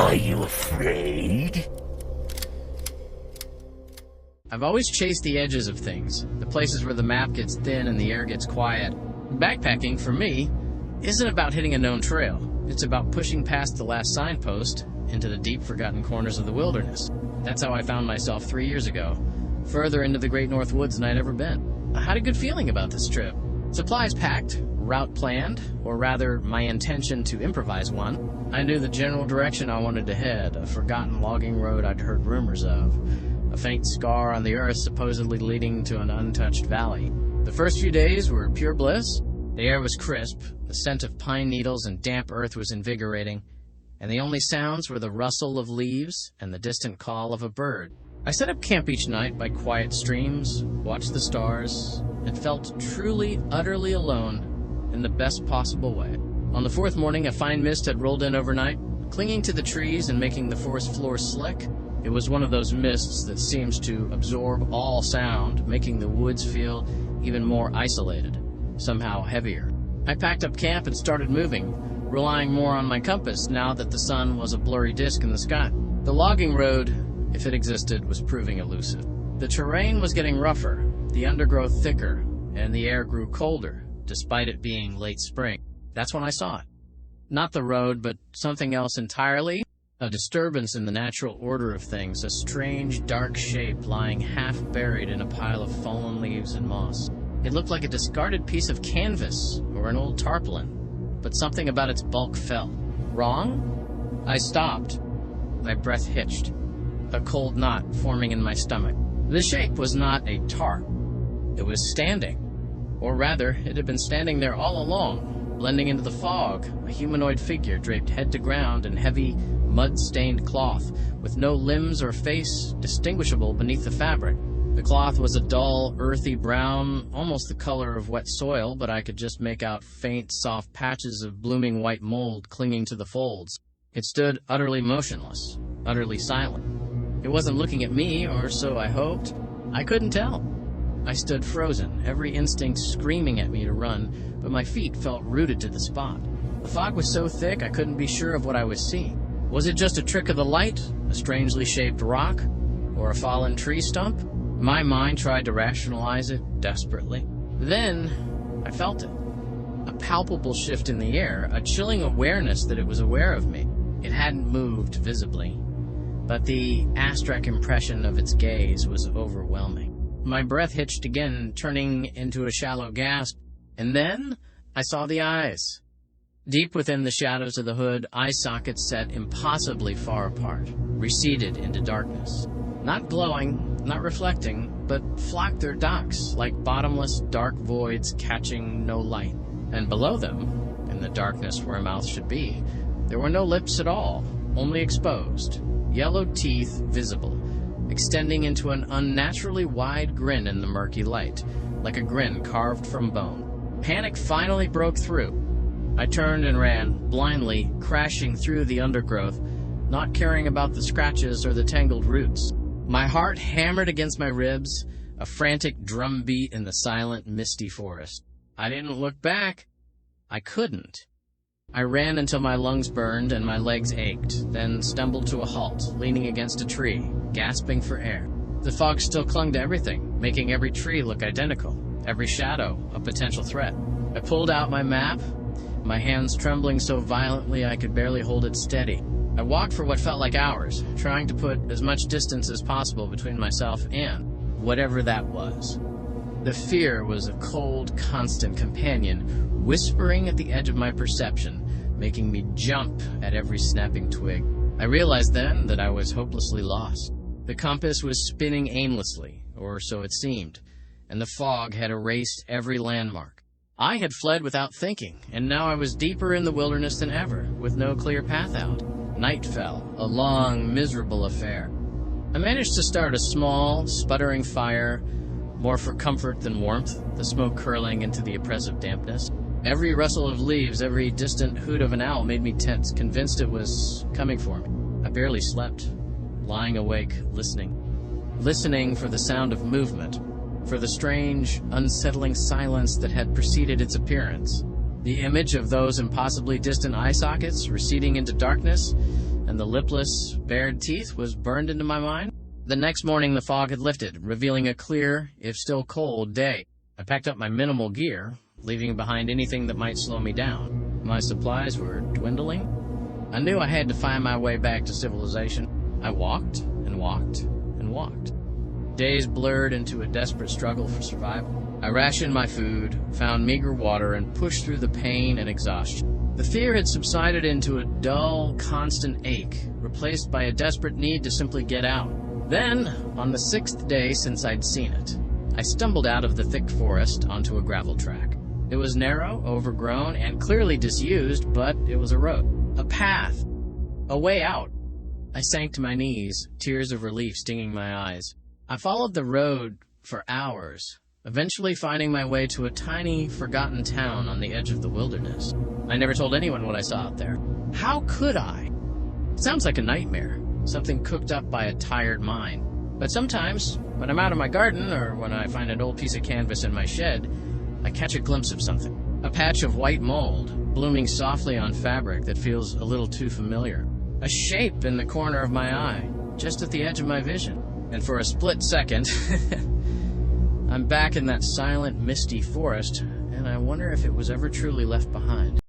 Are you afraid? I've always chased the edges of things, the places where the map gets thin and the air gets quiet. Backpacking, for me, isn't about hitting a known trail. It's about pushing past the last signpost into the deep forgotten corners of the wilderness. That's how I found myself 3 years ago, further into the Great North Woods than I'd ever been. I had a good feeling about this trip. Supplies packed, route planned, or rather, my intention to improvise one. I knew the general direction I wanted to head, a forgotten logging road I'd heard rumors of, a faint scar on the earth supposedly leading to an untouched valley. The first few days were pure bliss. The air was crisp, the scent of pine needles and damp earth was invigorating, and the only sounds were the rustle of leaves and the distant call of a bird. I set up camp each night by quiet streams, watched the stars, and felt truly, utterly alone in the best possible way. On the fourth morning, a fine mist had rolled in overnight, clinging to the trees and making the forest floor slick. It was one of those mists that seems to absorb all sound, making the woods feel even more isolated, somehow heavier. I packed up camp and started moving, relying more on my compass now that the sun was a blurry disk in the sky. The logging road, if it existed, was proving elusive. The terrain was getting rougher, the undergrowth thicker, and the air grew colder, despite it being late spring. That's when I saw it. Not the road, but something else entirely. A disturbance in the natural order of things, a strange, dark shape lying half-buried in a pile of fallen leaves and moss. It looked like a discarded piece of canvas or an old tarpaulin, but something about its bulk felt wrong. I stopped. My breath hitched, a cold knot forming in my stomach. The shape was not a tarp. It was standing. Or rather, it had been standing there all along, blending into the fog, a humanoid figure draped head to ground in heavy, mud-stained cloth, with no limbs or face distinguishable beneath the fabric. The cloth was a dull, earthy brown, almost the color of wet soil, but I could just make out faint, soft patches of blooming white mold clinging to the folds. It stood utterly motionless, utterly silent. It wasn't looking at me, or so I hoped. I couldn't tell. I stood frozen, every instinct screaming at me to run, but my feet felt rooted to the spot. The fog was so thick I couldn't be sure of what I was seeing. Was it just a trick of the light, a strangely shaped rock, or a fallen tree stump? My mind tried to rationalize it desperately. Then, I felt it. A palpable shift in the air, a chilling awareness that it was aware of me. It hadn't moved visibly, but the abstract impression of its gaze was overwhelming. My breath hitched again, turning into a shallow gasp, and then I saw the eyes. Deep within the shadows of the hood, eye sockets set impossibly far apart, receded into darkness. Not glowing, not reflecting, but flocked their docks, like bottomless, dark voids catching no light. And below them, in the darkness where a mouth should be, there were no lips at all, only exposed, yellow teeth visible, extending into an unnaturally wide grin in the murky light, like a grin carved from bone. Panic finally broke through. I turned and ran, blindly, crashing through the undergrowth, not caring about the scratches or the tangled roots. My heart hammered against my ribs, a frantic drumbeat in the silent, misty forest. I didn't look back. I couldn't. I ran until my lungs burned and my legs ached, then stumbled to a halt, leaning against a tree, gasping for air. The fog still clung to everything, making every tree look identical, every shadow a potential threat. I pulled out my map, my hands trembling so violently I could barely hold it steady. I walked for what felt like hours, trying to put as much distance as possible between myself and whatever that was. The fear was a cold, constant companion, whispering at the edge of my perception, making me jump at every snapping twig. I realized then that I was hopelessly lost. The compass was spinning aimlessly, or so it seemed, and the fog had erased every landmark. I had fled without thinking, and now I was deeper in the wilderness than ever, with no clear path out. Night fell, a long, miserable affair. I managed to start a small, sputtering fire, more for comfort than warmth, the smoke curling into the oppressive dampness. Every rustle of leaves, every distant hoot of an owl made me tense, convinced it was coming for me. I barely slept, lying awake, listening for the sound of movement, for the strange, unsettling silence that had preceded its appearance. The image of those impossibly distant eye sockets receding into darkness, and the lipless, bared teeth was burned into my mind. The next morning, the fog had lifted, revealing a clear, if still cold, day. I packed up my minimal gear, leaving behind anything that might slow me down. My supplies were dwindling. I knew I had to find my way back to civilization. I walked and walked and walked. Days blurred into a desperate struggle for survival. I rationed my food, found meager water, and pushed through the pain and exhaustion. The fear had subsided into a dull, constant ache, replaced by a desperate need to simply get out. Then, on the 6th day since I'd seen it, I stumbled out of the thick forest onto a gravel track. It was narrow, overgrown, and clearly disused, but it was a road, a path, a way out. I sank to my knees, tears of relief stinging my eyes. I followed the road for hours, eventually finding my way to a tiny, forgotten town on the edge of the wilderness. I never told anyone what I saw out there. How could I? It sounds like a nightmare, something cooked up by a tired mind. But sometimes, when I'm out in my garden or when I find an old piece of canvas in my shed, I catch a glimpse of something. A patch of white mold, blooming softly on fabric that feels a little too familiar. A shape in the corner of my eye, just at the edge of my vision. And for a split second, I'm back in that silent, misty forest, and I wonder if it was ever truly left behind.